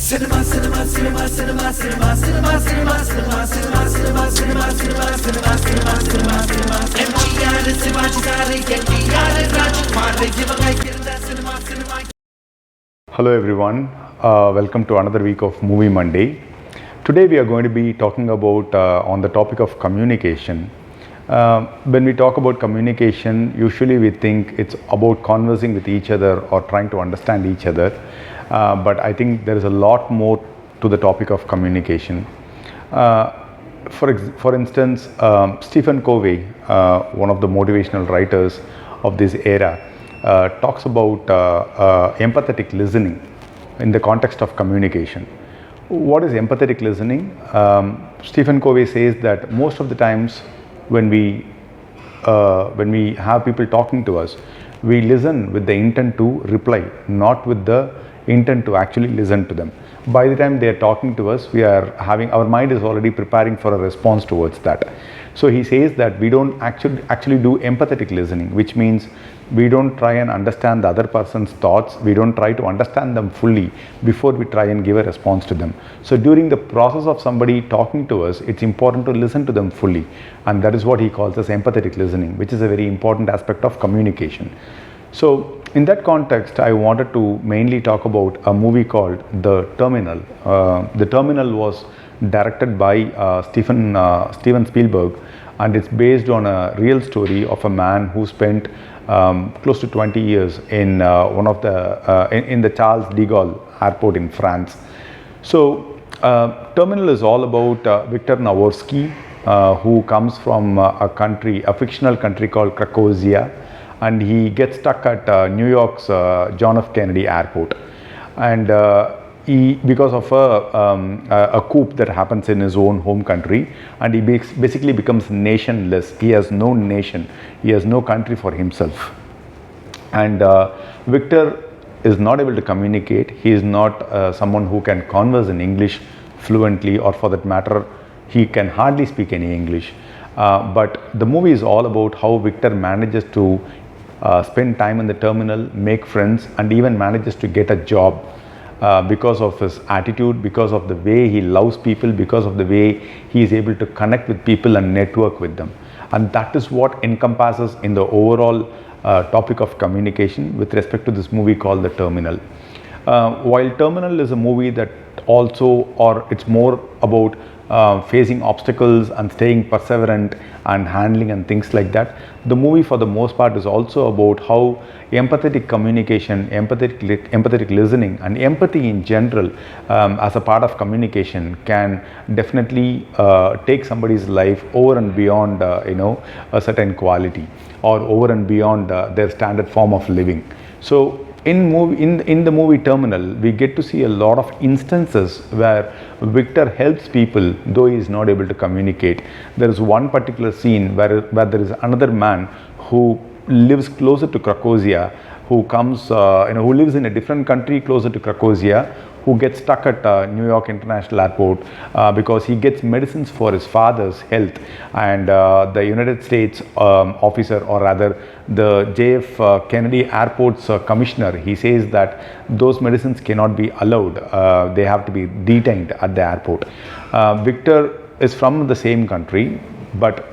Cinema, cinema, cinema, cinema, cinema, cinema, cinema, cinema, cinema, cinema, cinema, cinema, cinema, cinema, cinema, cinema. MTR Sivaji sir NTR Rajkumar இவங்க இருந்த cinema, cinema. Hello everyone, welcome to another week of Movie Monday. Today we are going to be talking about on the topic of communication. When we talk about communication, usually we think it's about conversing with each other or trying to understand each other. But I think there is a lot more to the topic of communication. For instance, Stephen Covey, one of the motivational writers of this era, talks about empathetic listening in the context of communication. What is empathetic listening? Stephen Covey says that most of the times when we have people talking to us, we listen with the intent to reply, not with the intent to actually listen to them. By the time they are talking to us, our mind is already preparing for a response towards that. So he says that we don't actually do empathetic listening, which means we don't try and understand the other person's thoughts. We don't try to understand them fully before we try and give a response to them. So during the process of somebody talking to us, it's important to listen to them fully, and that is what he calls as empathetic listening, which is a very important aspect of communication. So in that context, I wanted to mainly talk about a movie called The Terminal. The Terminal was directed by Steven Spielberg, and it's based on a real story of a man who spent close to 20 years in in the Charles de Gaulle airport in France. So Terminal is all about Victor Navorsky, who comes from a fictional country called Krakozhia, and he gets stuck at New York's John F. Kennedy Airport, and because of a coup that happens in his own home country, and he basically becomes nationless. He has no nation, he has no country for himself, and Victor is not able to communicate. He is not someone who can converse in English fluently, or for that matter, he can hardly speak any English. But the movie is all about how Victor manages to spend time in the terminal, make friends, and even manages to get a job because of his attitude, because of the way he loves people, because of the way he is able to connect with people and network with them. And that is what encompasses in the overall topic of communication with respect to this movie called The Terminal. While Terminal is a movie that it's more about facing obstacles and staying perseverant and handling and things like that, the movie for the most part is also about how empathetic communication, empathetic listening, and empathy in general as a part of communication can definitely take somebody's life over and beyond a certain quality, or over and beyond their standard form of living. So in the movie Terminal, we get to see a lot of instances where Victor helps people though he is not able to communicate. There is one particular scene where there is another man who lives closer to Krakozhia, who lives in a different country closer to Krakozhia, who gets stuck at New York International Airport because he gets medicines for his father's health, and the United States officer, or rather the JF Kennedy Airport's commissioner, he says that those medicines cannot be allowed. They have to be detained at the airport. Victor is from the same country, but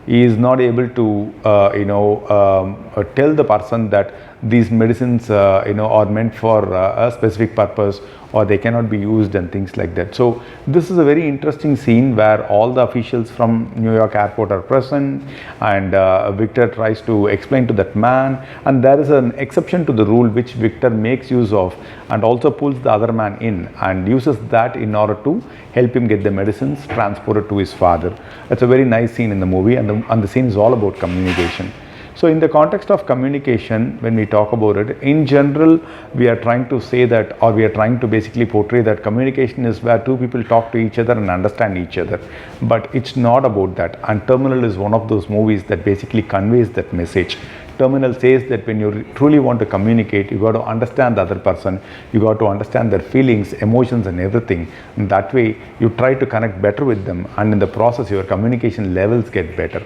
he is not able to tell the person that these medicines are meant for a specific purpose, or they cannot be used, and things like that. So this is a very interesting scene where all the officials from New York Airport are present, and Victor tries to explain to that man, and there is an exception to the rule which Victor makes use of, and also pulls the other man in and uses that in order to help him get the medicines transported to his father. It's a very nice scene in the movie, and the scene is all about communication. So in the context of communication, when we talk about it, in general, we are trying to say that, or we are trying to basically portray that communication is where two people talk to each other and understand each other. But it's not about that. And Terminal is one of those movies that basically conveys that message. Terminal says that when you truly want to communicate, you got to understand the other person, you got to understand their feelings, emotions, and everything. And that way, you try to connect better with them, and in the process, your communication levels get better.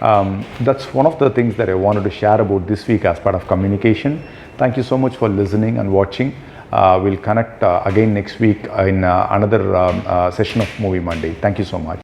That's one of the things that I wanted to share about this week as part of communication. Thank you so much for listening and watching. We'll connect again next week in another session of Movie Monday. Thank you so much.